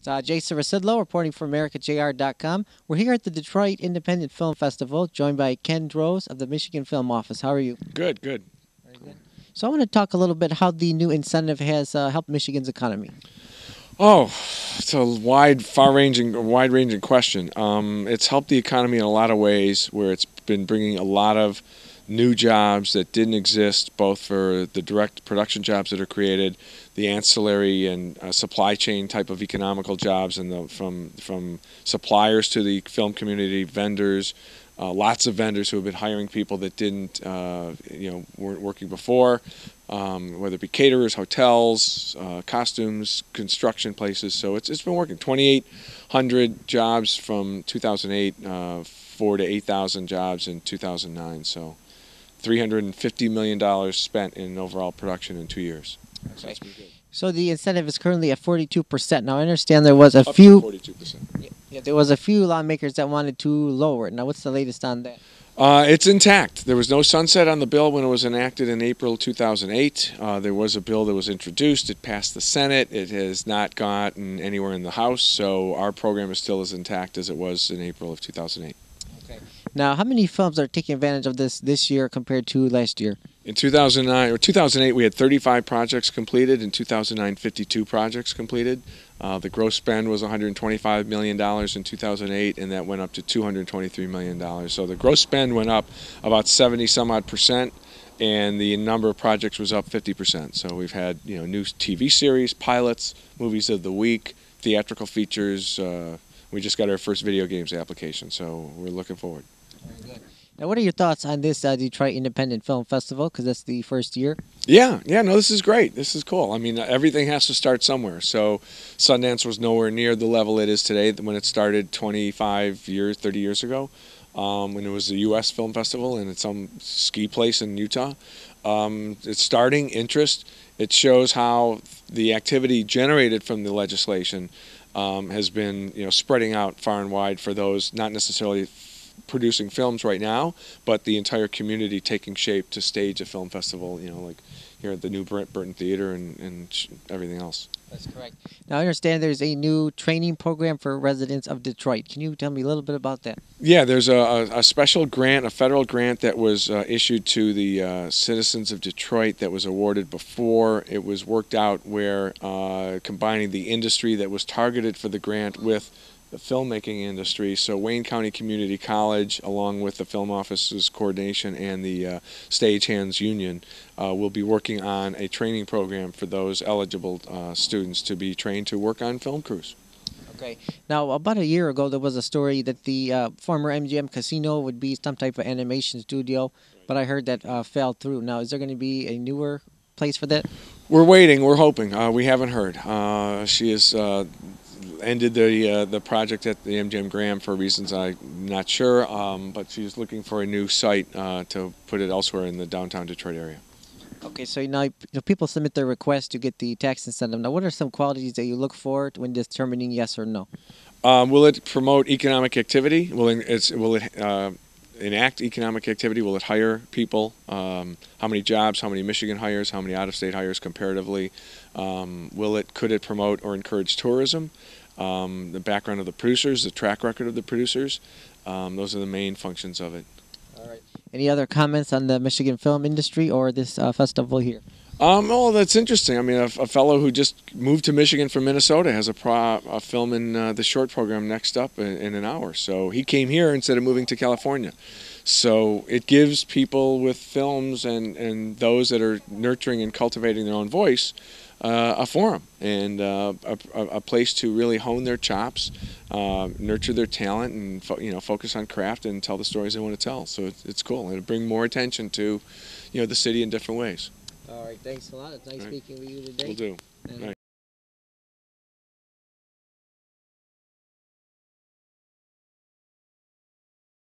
It's Jason Rzucidlo reporting for AmericaJR.com. We're here at the Detroit Independent Film Festival, joined by Ken Droz of the Michigan Film Office. How are you? Good, good. Very good. So I want to talk a little bit how the new incentive has helped Michigan's economy. Oh, it's a wide-ranging question. It's helped the economy in a lot of ways, where it's been bringing a lot of new jobs that didn't exist, both for the direct production jobs that are created, the ancillary and supply chain type of economical jobs, and from suppliers to the film community, vendors. Lots of vendors who have been hiring people that didn't, weren't working before, whether it be caterers, hotels, costumes, construction places. So it's been working. 2,800 jobs from 2008, 4 to 8,000 jobs in 2009. So $350 million spent in overall production in 2 years. So that's pretty good. So the incentive is currently at 42%. Now I understand there was a Up few. to 42%. Yeah, there was a few lawmakers that wanted to lower it. Now what's the latest on that? It's intact. There was no sunset on the bill when it was enacted in April 2008. There was a bill that was introduced. It passed the Senate. It has not gotten anywhere in the House, so our program is still as intact as it was in April of 2008. Okay. Now, how many films are taking advantage of this year compared to last year? In 2008, we had 35 projects completed. In 2009, 52 projects completed. The gross spend was $125 million in 2008, and that went up to $223 million. So the gross spend went up about 70-some-odd%, and the number of projects was up 50%. So we've had new TV series, pilots, movies of the week, theatrical features. We just got our first video games application, so we're looking forward. Very good. Now, what are your thoughts on this Detroit Independent Film Festival? Because that's the first year. Yeah, no, this is great. This is cool. I mean, everything has to start somewhere. So Sundance was nowhere near the level it is today when it started 25 years, 30 years ago, when it was the U.S. Film Festival in some ski place in Utah. It's starting interest. It shows how the activity generated from the legislation has been spreading out far and wide for those not necessarily producing films right now, but the entire community taking shape to stage a film festival, like here at the new Burton Theater and everything else. That's correct. Now, I understand there's a new training program for residents of Detroit. Can you tell me a little bit about that? Yeah, there's a special grant, a federal grant that was issued to the citizens of Detroit that was awarded before it was worked out, where combining the industry that was targeted for the grant with the filmmaking industry. So Wayne County Community College, along with the Film Office's coordination and the Stagehands Union, will be working on a training program for those eligible students to be trained to work on film crews. Okay. Now, about a year ago, there was a story that the former MGM Casino would be some type of animation studio, but I heard that fell through. Now, is there going to be a newer place for that? We're waiting. We're hoping. We haven't heard. She has ended the project at the MGM Graham for reasons I'm not sure, but she's looking for a new site to put it elsewhere in the downtown Detroit area. Okay, so now people submit their request to get the tax incentive. Now, what are some qualities that you look for when determining yes or no? Will it promote economic activity? Will it enact economic activity? Will it hire people? How many jobs? How many Michigan hires? How many out-of-state hires comparatively? Could it promote or encourage tourism? The background of the producers, the track record of the producers. Those are the main functions of it. All right. Any other comments on the Michigan film industry or this festival here? Oh, that's interesting. I mean, a fellow who just moved to Michigan from Minnesota has a film in the short program next up in an hour. So he came here instead of moving to California. So it gives people with films and those that are nurturing and cultivating their own voice a forum and a place to really hone their chops, nurture their talent, and focus on craft and tell the stories they want to tell. So it's cool. It'll bring more attention to the city in different ways. All right, thanks a lot. It's nice speaking with you today. Will do.